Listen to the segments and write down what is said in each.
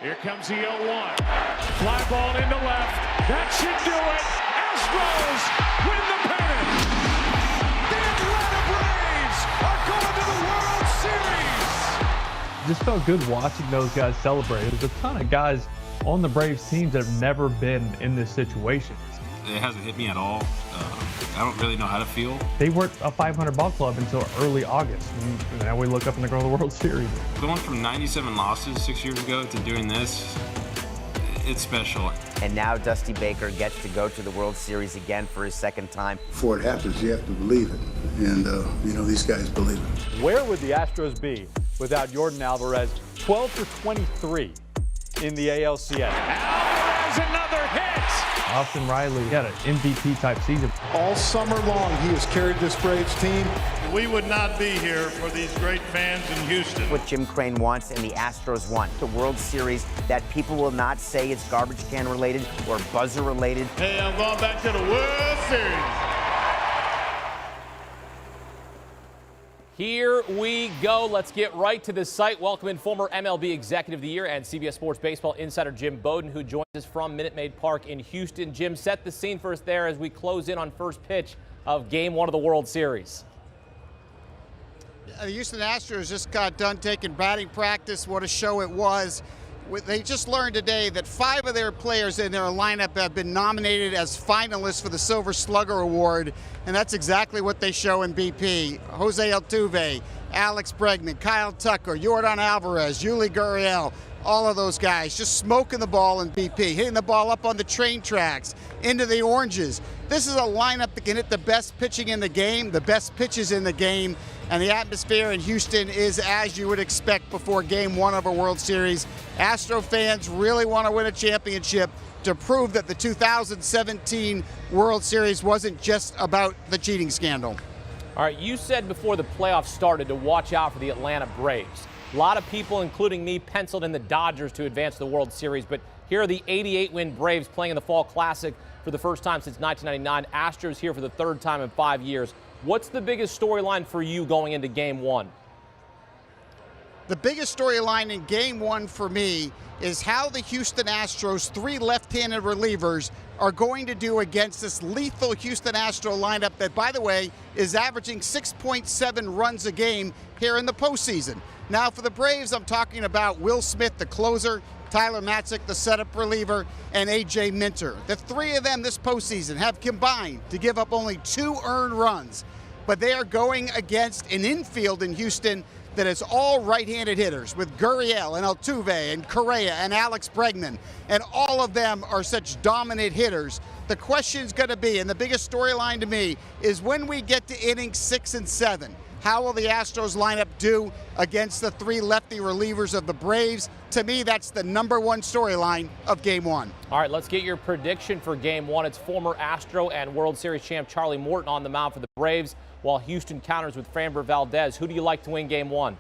Here comes the 0-1. Fly ball into left. That should do it. Astros win the pennant. The Atlanta Braves are going to the World Series. Just felt good watching those guys celebrate. There's a ton of guys on the Braves teams that have never been in this situation. It hasn't hit me at all. I don't really know how to feel. They weren't a 500 ball club until early August. And now we look up and they're going to the World Series. Going from 97 losses 6 years ago to doing this, it's special. And now Dusty Baker gets to go to the World Series again for his second time. Before it happens, you have to believe it. And, these guys believe it. Where would the Astros be without Jordan Alvarez? 12 for 23 in the ALCS. Alvarez, another hit. Austin Riley had an MVP type season. All summer long, he has carried this Braves team. We would not be here for these great fans in Houston. What Jim Crane wants and the Astros want. The World Series that people will not say is garbage can related or buzzer related. Hey, I'm going back to the World Series. Here we go. Let's get right to the site. Welcoming former MLB Executive of the Year and CBS Sports Baseball insider Jim Bowden, who joins us from Minute Maid Park in Houston. Jim, set the scene for us there as we close in on first pitch of Game 1 of the World Series. The Houston Astros just got done taking batting practice. What a show it was. They just learned today that 5 of their players in their lineup have been nominated as finalists for the Silver Slugger Award, and that's exactly what they show in BP. Jose Altuve, Alex Bregman, Kyle Tucker, Jordan Alvarez, Yuli Gurriel, all of those guys just smoking the ball in BP, hitting the ball up on the train tracks, into the oranges. This is a lineup that can hit the best pitching in the game, the best pitches in the game, and the atmosphere in Houston is as you would expect before Game 1 of a World Series. Astro fans really want to win a championship to prove that the 2017 World Series wasn't just about the cheating scandal. All right, you said before the playoffs started to watch out for the Atlanta Braves. A lot of people, including me, penciled in the Dodgers to advance to the World Series, but here are the 88-win Braves playing in the Fall Classic for the first time since 1999. Astros here for the third time in 5 years. What's the biggest storyline for you going into Game 1? The biggest storyline in Game 1 for me is how the Houston Astros, 3 left-handed relievers, are going to do against this lethal Houston Astro lineup that, by the way, is averaging 6.7 runs a game here in the postseason. Now, for the Braves, I'm talking about Will Smith, the closer, Tyler Matzik, the setup reliever, and A.J. Minter. The 3 of them this postseason have combined to give up only 2 earned runs, but they are going against an infield in Houston that is all right-handed hitters with Gurriel and Altuve and Correa and Alex Bregman, and all of them are such dominant hitters. The question is going to be, and the biggest storyline to me, is when we get to innings 6 and 7, how will the Astros lineup do against the 3 lefty relievers of the Braves? To me, that's the #1 storyline of Game 1. All right, let's get your prediction for Game 1. It's former Astro and World Series champ Charlie Morton on the mound for the Braves, while Houston counters with Framber Valdez. Who do you like to win Game 1?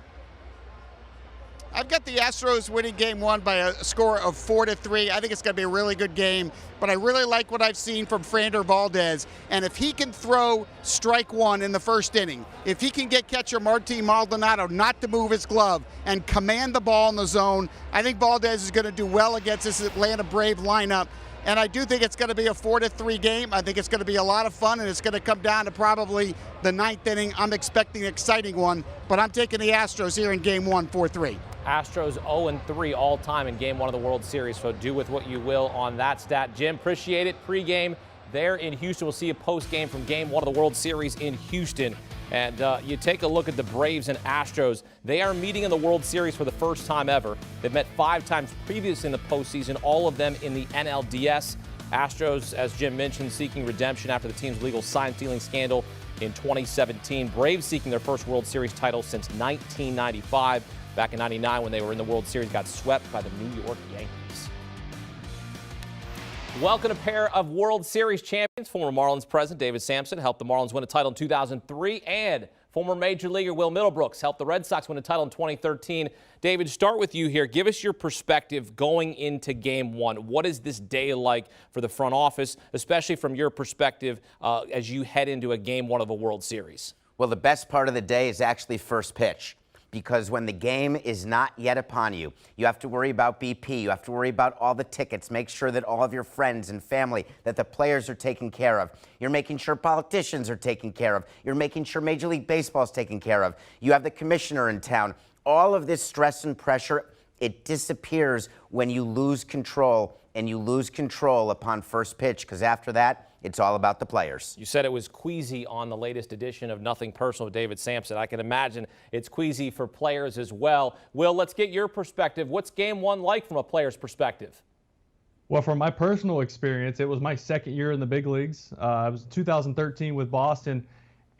I've got the Astros winning Game 1 by a score of 4-3. I think it's going to be a really good game, but I really like what I've seen from Framber Valdez. And if he can throw strike 1 in the first inning, if he can get catcher Martin Maldonado not to move his glove and command the ball in the zone, I think Valdez is going to do well against this Atlanta Brave lineup. And I do think it's going to be a 4-3 game. I think it's going to be a lot of fun, and it's going to come down to probably the 9th inning. I'm expecting an exciting one, but I'm taking the Astros here in Game 1, 4-3. Astros 0-3 all-time in Game 1 of the World Series, so do with what you will on that stat. Jim, appreciate it. Pre-game there in Houston. We'll see you post-game from Game 1 of the World Series in Houston. And you take a look at the Braves and Astros. They are meeting in the World Series for the first time ever. They've met 5 times previously in the postseason, all of them in the NLDS. Astros, as Jim mentioned, seeking redemption after the team's legal sign-stealing scandal in 2017. Braves seeking their first World Series title since 1995. Back in 99, when they were in the World Series, got swept by the New York Yankees. Welcome a pair of World Series champions. Former Marlins president David Sampson helped the Marlins win a title in 2003, and former Major Leaguer Will Middlebrooks helped the Red Sox win a title in 2013. David, start with you here. Give us your perspective going into Game 1. What is this day like for the front office, especially from your perspective as you head into a Game 1 of a World Series? Well, the best part of the day is actually first pitch. because when the game is not yet upon you, you have to worry about BP, you have to worry about all the tickets, make sure that all of your friends and family, that the players are taken care of. You're making sure politicians are taken care of. You're making sure Major League Baseball is taken care of. You have the commissioner in town. All of this stress and pressure, it disappears when you lose control, and you lose control upon first pitch, because after that, it's all about the players. You said it was queasy on the latest edition of Nothing Personal with David Sampson. I can imagine it's queasy for players as well. Will, let's get your perspective. What's game one like from a player's perspective? Well, from my personal experience, it was my second year in the big leagues. It was 2013 with Boston,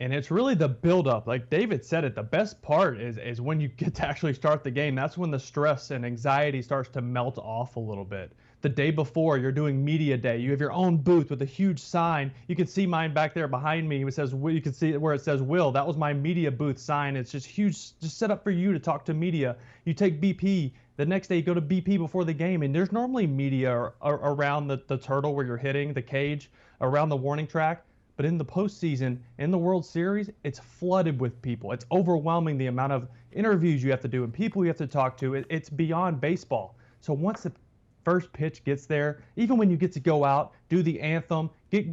and it's really the buildup. Like David said it, the best part is when you get to actually start the game. That's when the stress and anxiety starts to melt off a little bit. The day before, you're doing media day. You have your own booth with a huge sign. You can see mine back there behind me. It says, you can see where it says Will. That was my media booth sign. It's just huge, just set up for you to talk to media. You take BP. The next day, you go to BP before the game, and there's normally media around the turtle where you're hitting, the cage, around the warning track. But in the postseason, in the World Series, it's flooded with people. It's overwhelming the amount of interviews you have to do and people you have to talk to. It's beyond baseball. So once the first pitch gets there, even when you get to go out, do the anthem, get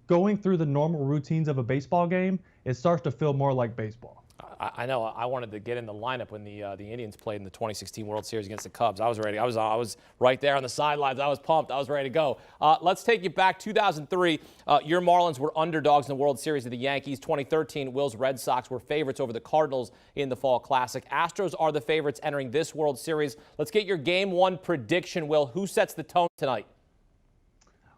going through the normal routines of a baseball game, it starts to feel more like baseball. I know. I wanted to get in the lineup when the Indians played in the 2016 World Series against the Cubs. I was ready. I was right there on the sidelines. I was pumped. I was ready to go. Let's take you back 2003. Your Marlins were underdogs in the World Series of the Yankees. 2013, Will's Red Sox were favorites over the Cardinals in the Fall Classic. Astros are the favorites entering this World Series. Let's get your Game 1 prediction, Will. Who sets the tone tonight?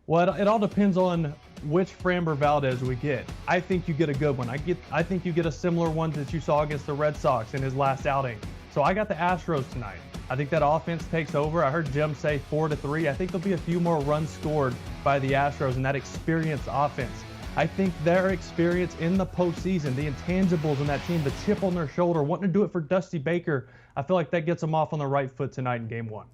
Well, it all depends on which Framber Valdez we get. I think you get a good one. I think you get a similar one that you saw against the Red Sox in his last outing. So I got the Astros tonight. I think that offense takes over. I heard Jim say 4-3. I think there'll be a few more runs scored by the Astros in that experienced offense. I think their experience in the postseason, the intangibles in that team, the chip on their shoulder, wanting to do it for Dusty Baker, I feel like that gets them off on the right foot tonight in Game 1.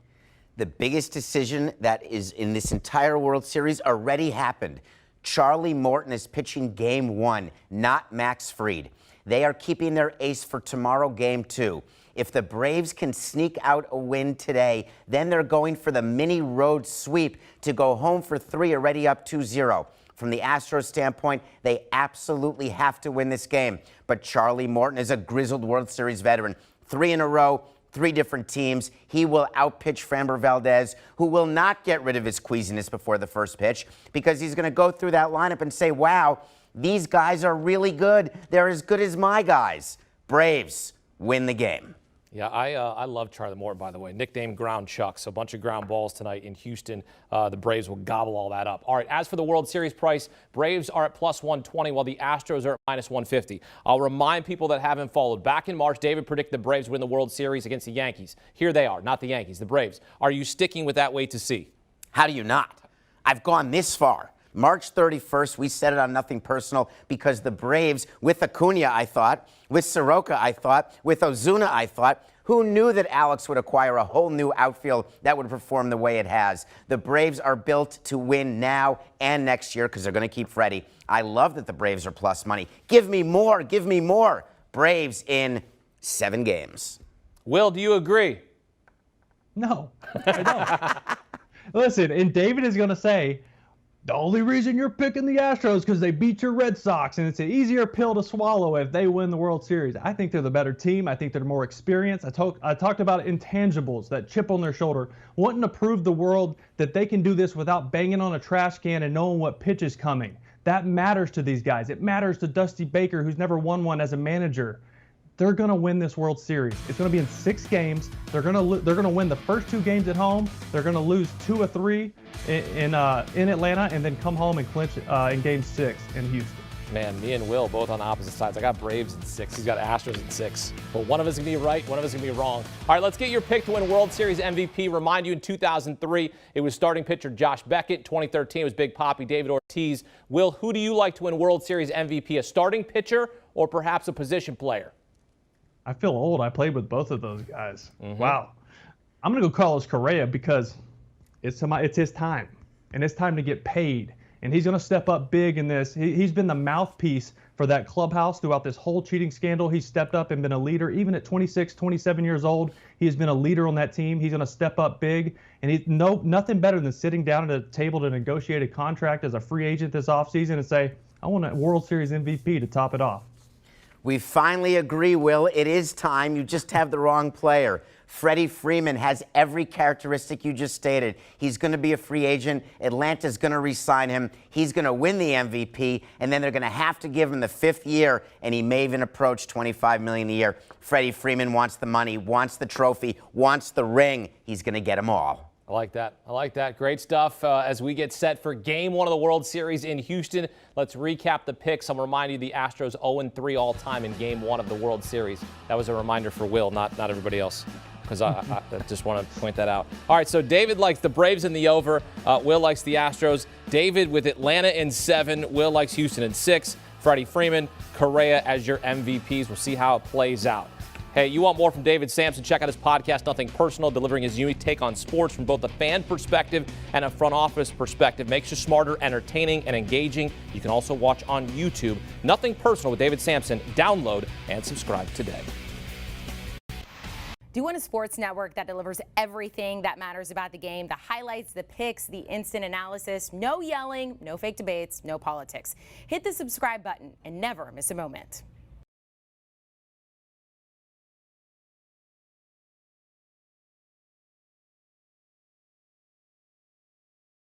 The biggest decision that is in this entire World Series already happened. Charlie Morton is pitching Game 1, not Max Fried. They are keeping their ace for tomorrow, Game 2. If the Braves can sneak out a win today, then they're going for the mini road sweep to go home for 3, already up 2-0. From the Astros standpoint, they absolutely have to win this game. But Charlie Morton is a grizzled World Series veteran. 3 in a row. 3 different teams. He will outpitch Framber Valdez, who will not get rid of his queasiness before the first pitch, because he's going to go through that lineup and say, wow, these guys are really good. They're as good as my guys. Braves win the game. Yeah, I love Charlie Morton, by the way. Nicknamed Ground Chuck. So a bunch of ground balls tonight in Houston. The Braves will gobble all that up. All right, as for the World Series price, Braves are at plus 120 while the Astros are at minus 150. I'll remind people that haven't followed. Back in March, David predicted the Braves win the World Series against the Yankees. Here they are, not the Yankees, the Braves. Are you sticking with that wait to see? How do you not? I've gone this far. March 31st, we said it on Nothing Personal because the Braves, with Acuna, I thought, with Soroka, I thought, with Ozuna, I thought, who knew that Alex would acquire a whole new outfield that would perform the way it has? The Braves are built to win now and next year because they're going to keep Freddie. I love that the Braves are plus money. Give me more. Give me more. Braves in 7 games. Will, do you agree? No, I don't. Listen, and David is going to say, the only reason you're picking the Astros because they beat your Red Sox, and it's an easier pill to swallow if they win the World Series. I think they're the better team. I think they're more experienced. I talked about intangibles, that chip on their shoulder, wanting to prove the world that they can do this without banging on a trash can and knowing what pitch is coming. That matters to these guys. It matters to Dusty Baker, who's never won one as a manager. They're going to win this World Series. It's going to be in 6 games. They're going to win the first 2 games at home. They're going to lose 2 or 3 in Atlanta, and then come home and clinch in Game 6 in Houston. Man, me and Will both on the opposite sides. I got Braves in 6. He's got Astros in 6. But one of us is going to be right, one of us is going to be wrong. All right, let's get your pick to win World Series MVP. Remind you, in 2003, it was starting pitcher Josh Beckett. 2013, it was Big Papi David Ortiz. Will, who do you like to win World Series MVP? A starting pitcher or perhaps a position player? I feel old. I played with both of those guys. Wow. I'm going to go Carlos Correa because it's his time, and it's time to get paid. And he's going to step up big in this. He's been the mouthpiece for that clubhouse throughout this whole cheating scandal. He's stepped up and been a leader. Even at 26, 27 years old, he has been a leader on that team. He's going to step up big, and he's nothing better than sitting down at a table to negotiate a contract as a free agent this offseason and say, I want a World Series MVP to top it off. We finally agree, Will. It is time. You just have the wrong player. Freddie Freeman has every characteristic you just stated. He's going to be a free agent. Atlanta's going to re-sign him. He's going to win the MVP, and then they're going to have to give him the 5th year, and he may even approach $25 million a year. Freddie Freeman wants the money, wants the trophy, wants the ring. He's going to get them all. I like that. I like that. Great stuff. As we get set for Game 1 of the World Series in Houston, let's recap the picks. I'm reminding you the Astros 0-3 all time in Game 1 of the World Series. That was a reminder for Will, not everybody else, because I just want to point that out. All right, so David likes the Braves in the over. Will likes the Astros. David with Atlanta in 7. Will likes Houston in 6. Freddie Freeman, Correa as your MVPs. We'll see how it plays out. Hey, you want more from David Sampson? Check out his podcast, Nothing Personal, delivering his unique take on sports from both a fan perspective and a front office perspective. Makes you smarter, entertaining, and engaging. You can also watch on YouTube. Nothing Personal with David Sampson. Download and subscribe today. Do you want a sports network that delivers everything that matters about the game? The highlights, the picks, the instant analysis. No yelling, no fake debates, no politics. Hit the subscribe button and never miss a moment.